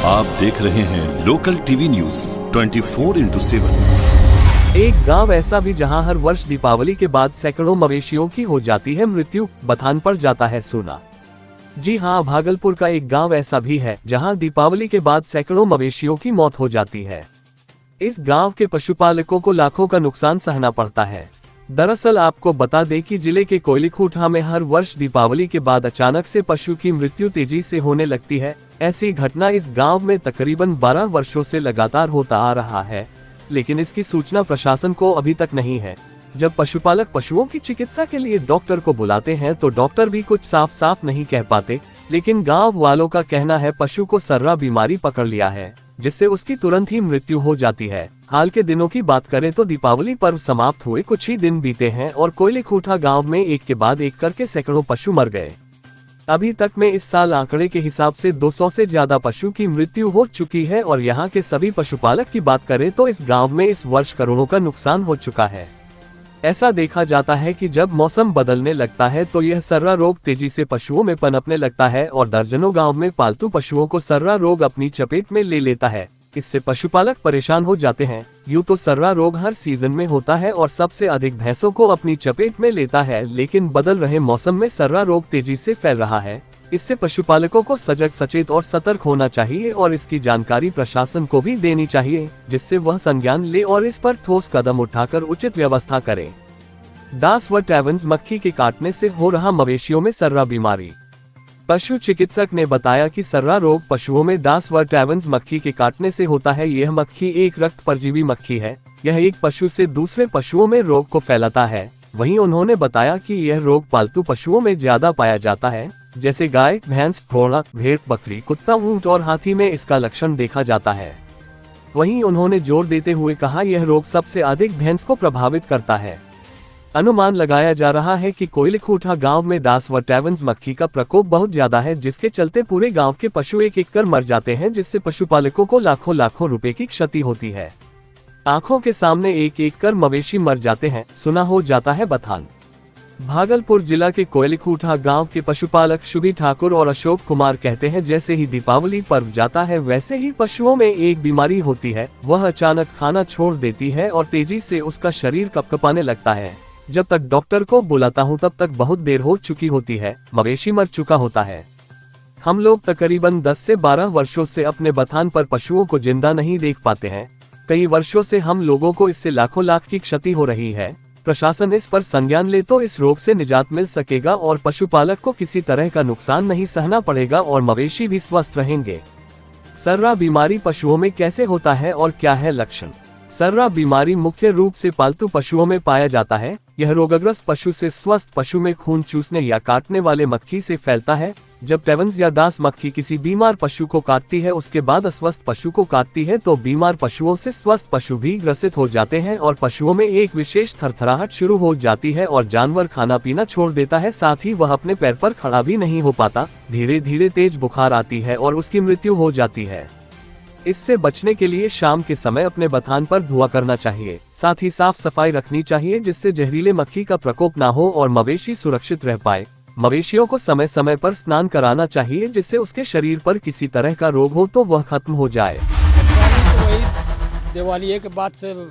आप देख रहे हैं लोकल टीवी न्यूज 24/7। एक गांव ऐसा भी जहां हर वर्ष दीपावली के बाद सैकड़ों मवेशियों की हो जाती है मृत्यु, बथान पर जाता है सोना। जी हां, भागलपुर का एक गांव ऐसा भी है जहां दीपावली के बाद सैकड़ों मवेशियों की मौत हो जाती है। इस गांव के पशुपालकों को लाखों का नुकसान सहना पड़ता है। दरअसल आपको बता दें कि जिले के कोयलीखूठा में हर वर्ष दीपावली के बाद अचानक से पशु की मृत्यु तेजी से होने लगती है। ऐसी घटना इस गांव में तकरीबन 12 वर्षों से लगातार होता आ रहा है, लेकिन इसकी सूचना प्रशासन को अभी तक नहीं है। जब पशुपालक पशुओं की चिकित्सा के लिए डॉक्टर को बुलाते हैं तो डॉक्टर भी कुछ साफ साफ नहीं कह पाते, लेकिन गांव वालों का कहना है पशु को सर्रा बीमारी पकड़ लिया है, जिससे उसकी तुरंत ही मृत्यु हो जाती है। हाल के दिनों की बात करें तो दीपावली पर्व समाप्त हुए कुछ ही दिन बीते हैं और कोयलीखूठा गांव में एक के बाद एक करके सैकड़ों पशु मर गए। अभी तक में इस साल आंकड़े के हिसाब से 200 से ज्यादा पशु की मृत्यु हो चुकी है और यहाँ के सभी पशुपालक की बात करें तो इस गांव में इस वर्ष करोड़ों का नुकसान हो चुका है। ऐसा देखा जाता है कि जब मौसम बदलने लगता है तो यह सर्रा रोग तेजी से पशुओं में पनपने लगता है और दर्जनों गांव में पालतू पशुओं को सर्रा रोग अपनी चपेट में ले लेता है। इससे पशुपालक परेशान हो जाते हैं। यूं तो सर्रा रोग हर सीजन में होता है और सबसे अधिक भैंसों को अपनी चपेट में लेता है, लेकिन बदल रहे मौसम में सर्रा रोग तेजी से फैल रहा है। इससे पशुपालकों को सजग, सचेत और सतर्क होना चाहिए और इसकी जानकारी प्रशासन को भी देनी चाहिए, जिससे वह संज्ञान ले और इस पर ठोस कदम उठाकर उचित व्यवस्था करे। दास व टैवन्स मक्खी के काटने से हो रहा मवेशियों में सर्रा बीमारी। पशु चिकित्सक ने बताया कि सर्रा रोग पशुओं में दास व टैवन्स मक्खी के काटने से होता है। यह मक्खी एक रक्त परजीवी मक्खी है। यह एक पशु से दूसरे पशुओं में रोग को फैलाता है। वहीं उन्होंने बताया कि यह रोग पालतू पशुओं में ज्यादा पाया जाता है, जैसे गाय, भैंस, घोड़ा, भेड़, बकरी, कुत्ता, ऊंट और हाथी में इसका लक्षण देखा जाता है। वहीं उन्होंने जोर देते हुए कहा, यह रोग सबसे अधिक भैंस को प्रभावित करता है। अनुमान लगाया जा रहा है कि कोयलीखूठा गांव में दास व टैवन्स मक्खी का प्रकोप बहुत ज्यादा है, जिसके चलते पूरे गांव के पशु एक कर मर जाते हैं, जिससे पशुपालकों को लाखों लाखों रुपए की क्षति होती है। आंखों के सामने एक कर मवेशी मर जाते हैं, सुना हो जाता है बथान। भागलपुर जिला के कोयलीखूठा गांव के पशुपालक शुभी ठाकुर और अशोक कुमार कहते हैं, जैसे ही दीपावली पर्व जाता है वैसे ही पशुओं में एक बीमारी होती है। वह अचानक खाना छोड़ देती है और तेजी से उसका शरीर कपकपाने लगता है। जब तक डॉक्टर को बुलाता हूं तब तक बहुत देर हो चुकी होती है, मवेशी मर चुका होता है। हम लोग तकरीबन 10 से 12 वर्षों से अपने बथान पर पशुओं को जिंदा नहीं देख पाते हैं। कई वर्षों से हम लोगों को इससे लाखों लाख की क्षति हो रही है। प्रशासन इस पर संज्ञान ले तो इस रोग से निजात मिल सकेगा और पशुपालक को किसी तरह का नुकसान नहीं सहना पड़ेगा और मवेशी भी स्वस्थ रहेंगे। सर्रा बीमारी पशुओं में कैसे होता है और क्या है लक्षण? सर्रा बीमारी मुख्य रूप से पालतू पशुओं में पाया जाता है। यह रोगग्रस्त पशु से स्वस्थ पशु में खून चूसने या काटने वाले मक्खी से फैलता है। जब टैवन्स या दास मक्खी किसी बीमार पशु को काटती है, उसके बाद अस्वस्थ पशु को काटती है, तो बीमार पशुओं से स्वस्थ पशु भी ग्रसित हो जाते हैं और पशुओं में एक विशेष थरथराहट शुरू हो जाती है और जानवर खाना पीना छोड़ देता है। साथ ही वह अपने पैर पर खड़ा भी नहीं हो पाता। धीरे धीरे तेज बुखार आती है और उसकी मृत्यु हो जाती है। इससे बचने के लिए शाम के समय अपने बथान पर धुआं करना चाहिए। साथ ही साफ सफाई रखनी चाहिए, जिससे जहरीले मक्खी का प्रकोप ना हो और मवेशी सुरक्षित रह पाए। मवेशियों को समय समय पर स्नान कराना चाहिए, जिससे उसके शरीर पर किसी तरह का रोग हो तो वह खत्म हो जाए। वही दिवाली के बाद से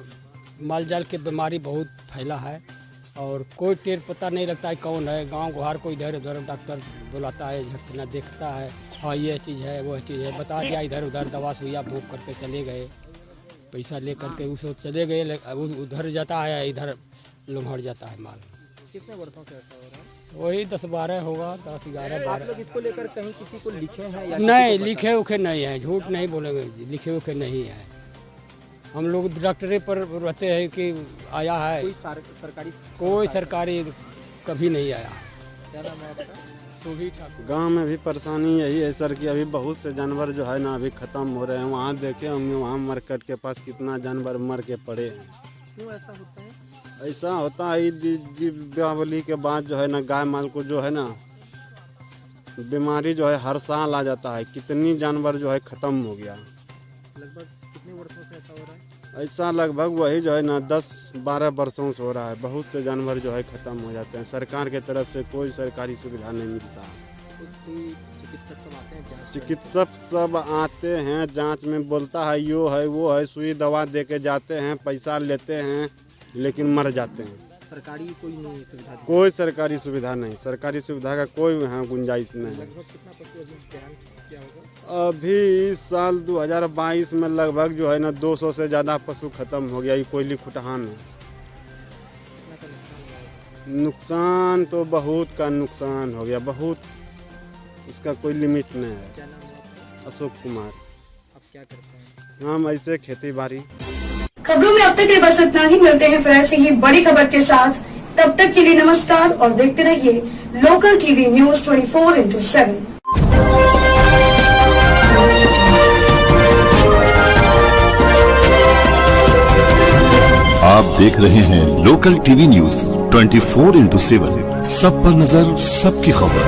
माल जाल की बीमारी बहुत फैला है और कोई टेर पता नहीं लगता है कौन है। गांव गुहार को इधर उधर डॉक्टर बुलाता है, झट से न देखता है, हाँ ये चीज़ है वह चीज़ है, बता दिया, इधर उधर दवा सुइया भोग करके चले गए, पैसा ले करके उसे चले गए। उधर जाता है, इधर लुढ़ जाता है माल। कितने वर्षों से ऐसा हो रहा है? वही 10-12 होगा, 10-11 आप लोग इसको लेकर कहीं किसी को लिखे हैं या नहीं? लिखे उखे नहीं है, झूठ नहीं बोलेंगे, लिखे उखे नहीं है। हम लोग डॉक्टरे पर रहते हैं कि आया है, कोई सरकारी कभी नहीं आया। क्या नाम है आपका? शुभी ठाकुर। गांव में भी परेशानी यही है सर कि अभी बहुत से जानवर जो है ना अभी ख़त्म हो रहे हैं। वहाँ देखे होंगे, वहाँ मार्केट के पास कितना जानवर मर के पड़े हैं। क्यों ऐसा होता है? ऐसा होता है दीपावली के बाद जो है ना गाय माल को जो है ना बीमारी जो है हर साल आ जाता है। कितनी जानवर जो है ख़त्म हो गया। लगभग कितने वर्षों से ऐसा हो रहा है? ऐसा लगभग वही जो है ना 10-12 वर्षों से हो रहा है। बहुत से जानवर जो है ख़त्म हो जाते हैं। सरकार के तरफ से कोई सरकारी सुविधा नहीं मिलता। कोई चिकित्सक सब आते हैं जांच चिकित्सक सब आते हैं, जांच में बोलता है यो है वो है, सुई दवा दे के जाते हैं, पैसा लेते हैं, लेकिन मर जाते हैं। सरकारी कोई नहीं सुविधा दी? कोई सरकारी सुविधा नहीं, सरकारी सुविधा का कोई यहाँ गुंजाइश नहीं है। लगभग कितना पशु अभी जान क्या होगा? अभी इस साल 2022 में लगभग जो है ना 200 से ज़्यादा पशु खत्म हो गया। ये कोयली खुटहान है। कितना का नुकसान हुआ है? नुकसान तो बहुत का नुकसान हो गया, बहुत, इसका कोई लिमिट नहीं है। क्या नाम है आपका? अशोक कुमार। आप क्या करते हैं? हम ऐसे खेती बाड़ी। खबरों में अब तक के बस इतना ही। मिलते हैं फिर ऐसे ही बड़ी खबर के साथ। तब तक के लिए नमस्कार और देखते रहिए लोकल टीवी न्यूज 24/7। आप देख रहे हैं लोकल टीवी न्यूज 24/7, सब पर नजर, सबकी खबर।